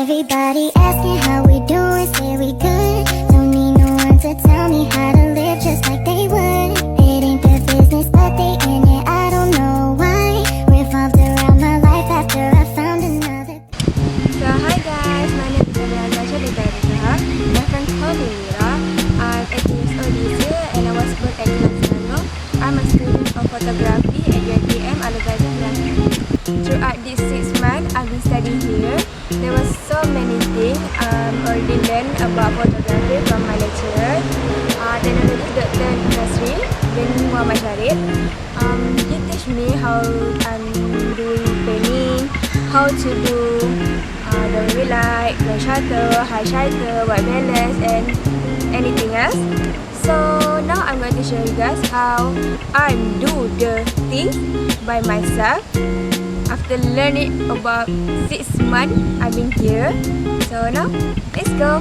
Everybody asking how we doing, say we good. Don't need no one to tell me how to live just like they would. It ain't their business, but they in it, I don't know why. Revolved around my life after I found another. So hi guys, my name is Natasha dari Amirah. My friend called me Amirah. I'm 8 years old this year and I was born at Natasha. I'm a student of photography at UiTM Alubazar Melaka. Throughout these 6 months I've been studying here, there was so many things already learned about photography from my lecturer. Technology Dr. Nasri bin Muhammad Sharif. He teach me how I'm doing painting, how to do the wavy light, low shutter, high shutter, white balance, and anything else. So now I'm going to show you guys how I do the things by myself. After learning about 6 months I've been here. So now let's go.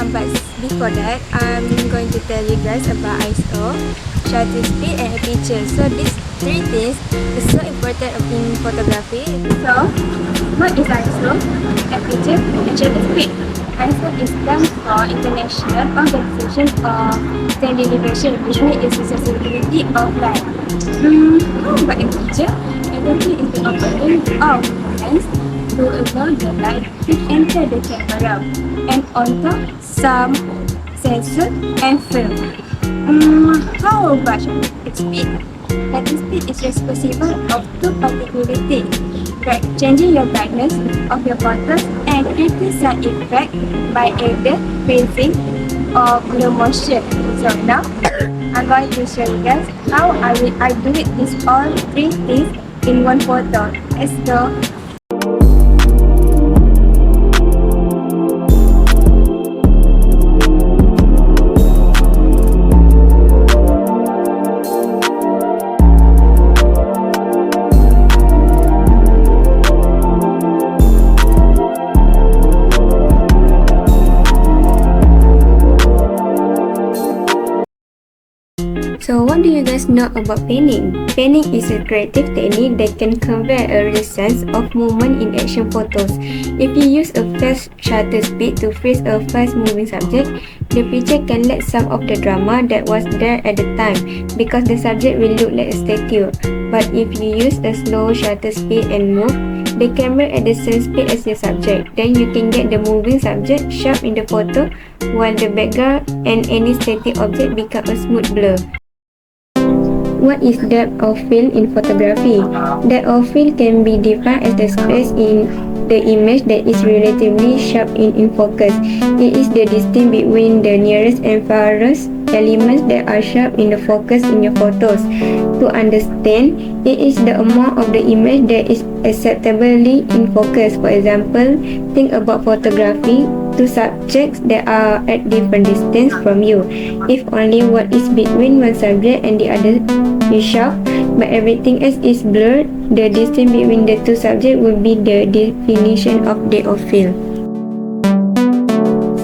But before that, I'm going to tell you guys about ISO, shutter speed, and aperture. So these 3 things is so important in photography. So what is ISO, aperture, and shutter speed? ISO is stands for International Organization of Standard Deviation, which means it's the sensitivity of light. How about aperture? Aperture is the opening of the lens to allow the light to enter the camera, and on top some sensor and film. How about shutter speed? Shutter speed is responsible of 2 particular things: changing your brightness of your photos and creating some effect by either phasing or slow motion. So now I'm going to show you guys how I do it these all 3 things in one photo. Let's go. So what do you guys know about painting? Painting is a creative technique that can convey a real sense of movement in action photos. If you use a fast shutter speed to freeze a fast moving subject, the picture can lack some of the drama that was there at the time because the subject will look like a statue. But if you use a slow shutter speed and move the camera at the same speed as your subject, then you can get the moving subject sharp in the photo while the background and any static object become a smooth blur. What is depth of field in photography? Depth of field can be defined as the space in the image that is relatively sharp in focus. It is the distance between the nearest and farthest elements that are sharp in the focus in your photos. To understand, it is the amount of the image that is acceptably in focus. For example, think about photography 2 subjects that are at different distance from you. If only what is between one subject and the other is sharp, but everything else is blurred, the distance between the 2 subjects will be the definition of depth of field.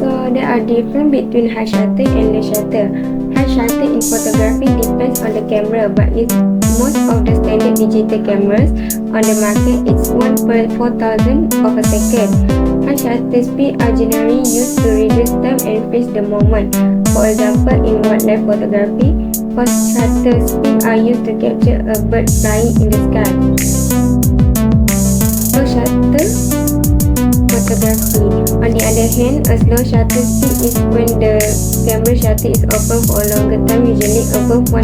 So there are difference between high shutter and low shutter. High shutter in photography depends on the camera, but in most of the standard digital cameras on the market, it's 1 per 4,000 of a second. High shutter speed are generally used to reduce time and freeze the moment. For example, in wildlife photography, fast shutter speed are used to capture a bird flying in the sky. Slow shutter photography. On the other hand, a slow shutter speed is when the camera shutter is open for a longer time, usually above 1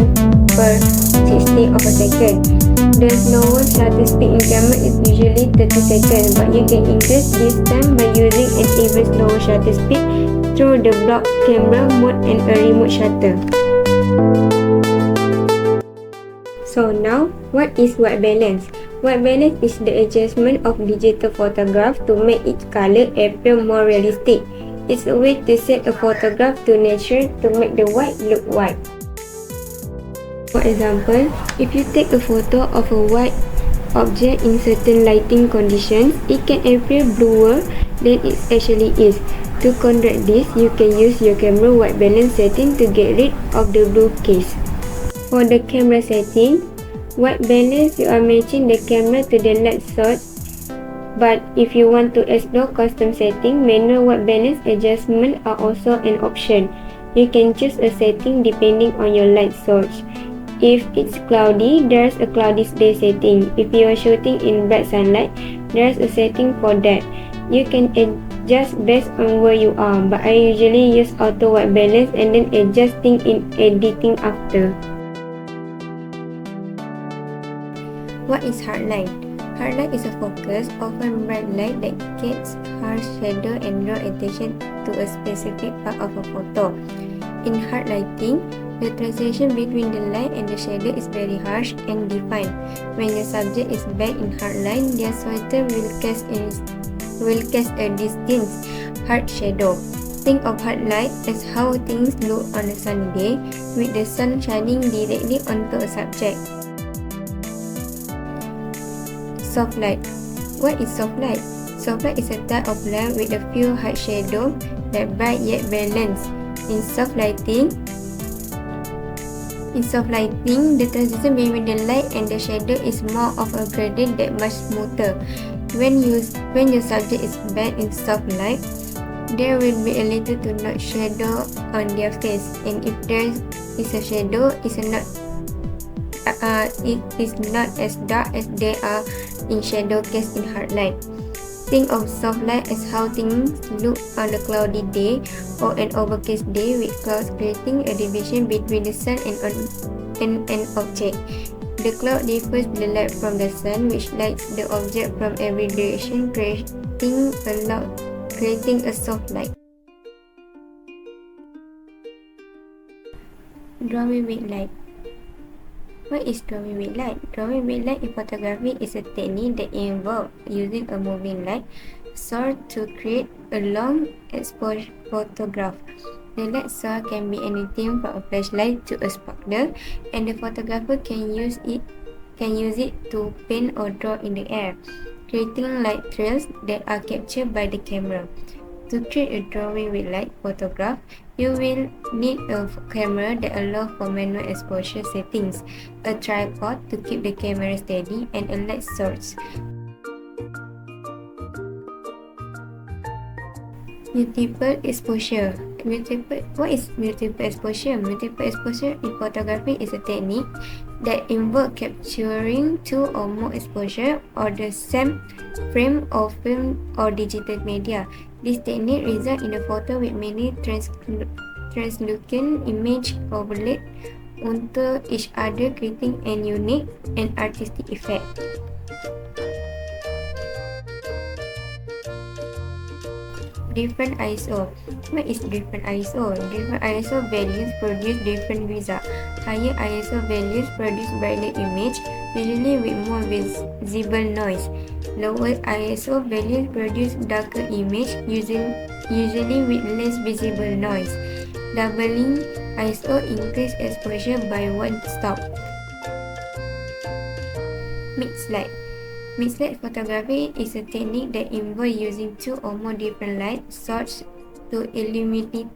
per 60 of a second. The slowest shutter speed in camera is usually 30 seconds, but you can increase this time by using an even slower shutter speed through the block camera mode and a remote shutter. So now, what is white balance? White balance is the adjustment of digital photograph to make its color appear more realistic. It's a way to set a photograph to nature to make the white look white. For example, if you take a photo of a white object in certain lighting conditions, it can appear bluer than it actually is. To correct this, you can use your camera white balance setting to get rid of the blue case. For the camera setting, white balance, you are matching the camera to the light source But if you want to explore custom setting, manual white balance adjustment are also an option. You can choose a setting depending on your light source. If it's cloudy, there's a cloudy day setting. If you are shooting in bright sunlight, there's a setting for that. You can adjust based on where you are, but I usually use auto white balance and then adjusting in editing after. What is hard light? Hard light is a focus, often bright light that gets harsh shadow and draw attention to a specific part of a photo. In hard lighting, the transition between the light and the shadow is very harsh and defined. When your subject is back in hard light, their sweater will cast a distinct hard shadow. Think of hard light as how things look on a sunny day, with the sun shining directly onto a subject. Soft light. What is soft light? Soft light is a type of light with a few hard shadows that bright yet balanced. In soft lighting, the transition between the light and the shadow is more of a gradient that much smoother. When your subject is back in soft light, there will be a little to no shadow on their face, and if there is a shadow, it is not as dark as they are in shadow cast in hard light. Think of soft light as how things look on a cloudy day or an overcast day with clouds creating a division between the sun and an object. The cloud differs the light from the sun, which lights the object from every direction, creating a soft light. Drawing with light. What is drawing with light? Drawing with light in photography is a technique that involves using a moving light source to create a long exposure photograph. The light source can be anything from a flashlight to a sparkler, and the photographer can use it to paint or draw in the air, creating light trails that are captured by the camera. To create a drawing with light photograph, you will need a camera that allows for manual exposure settings, a tripod to keep the camera steady, and a light source. Multiple exposure. What is multiple exposure? Multiple exposure in photography is a technique that involves capturing two or more exposure or the same frame of film or digital media. This technique results in a photo with many translucent images overlaid onto each other, creating an unique and artistic effect. Different ISO. What is different ISO? Different ISO values produce different results. Higher ISO values produce brighter image, usually with more visible noise. Lower ISO values produce darker image, usually with less visible noise. Doubling ISO increase exposure by one stop. Mixed light. Mixed light photography is a technique that involves using two or more different light sources to illuminate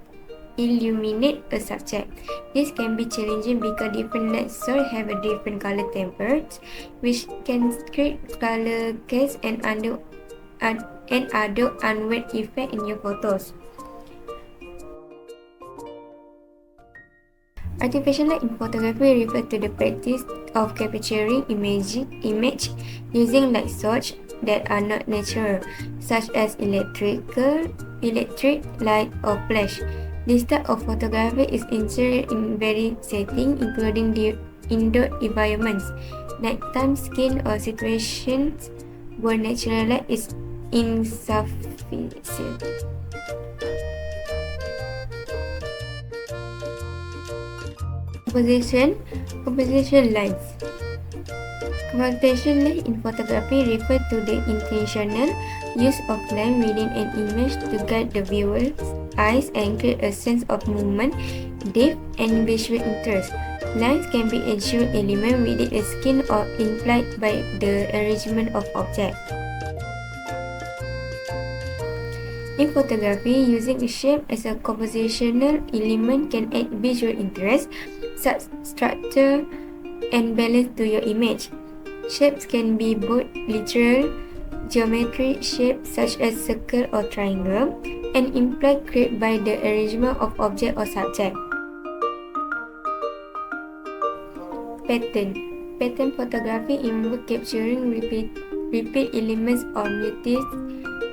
a subject. This can be challenging because different light sources have a different color temperature, which can create color casts and other unwanted effects in your photos. Artificial light in photography refers to the practice of capturing image using light sources that are not natural, such as electric light or flash. This type of photography is enjoyed in various settings, including the indoor environments, nighttime scenes, or situations where natural light is insufficient. Composition lines. Composition line in photography refers to the intentional use of line within an image to guide the viewer's eyes and create a sense of movement, depth, and visual interest. Lines can be adjacent elements within a scene or implied by the arrangement of objects. In photography, using a shape as a compositional element can add visual interest, structure, and balance to your image. Shapes can be both literal, geometric shapes such as circle or triangle, and imply created by the arrangement of object or subject. Pattern photography involves capturing repeat elements or motifs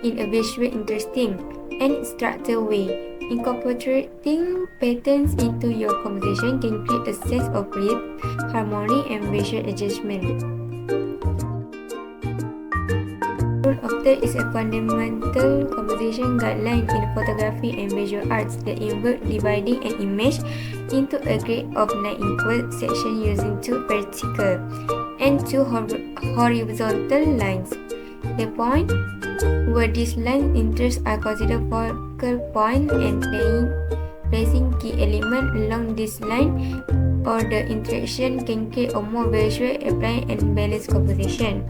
in a visually interesting and structured way. Incorporating patterns into your composition can create a sense of rhythm, harmony, and visual adjustment. Rule of third is a fundamental composition guideline in photography and visual arts that involves dividing an image into a grid of 9 equal sections using 2 vertical and 2 horizontal lines. The point where these lines intersect are considered focal points, and placing key elements along this line or the interaction can create a more visually appealing and balanced composition.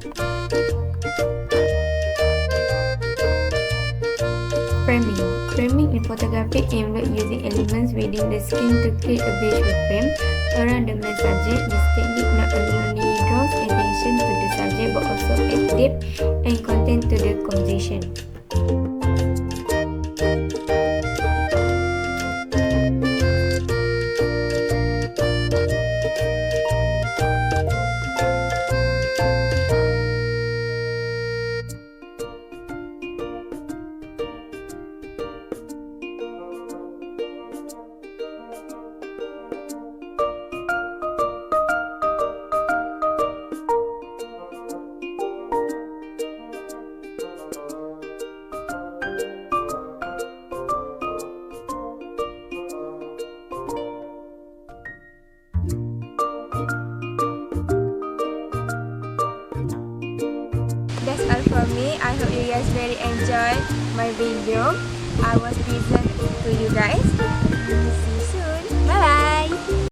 Framing in photography involves using elements within the scene to create a visual frame around the main subject. This technique not only draws attention to the subject but also adds depth and content to the composition. That's all from me. I hope you guys very enjoy my video. I was present to you guys.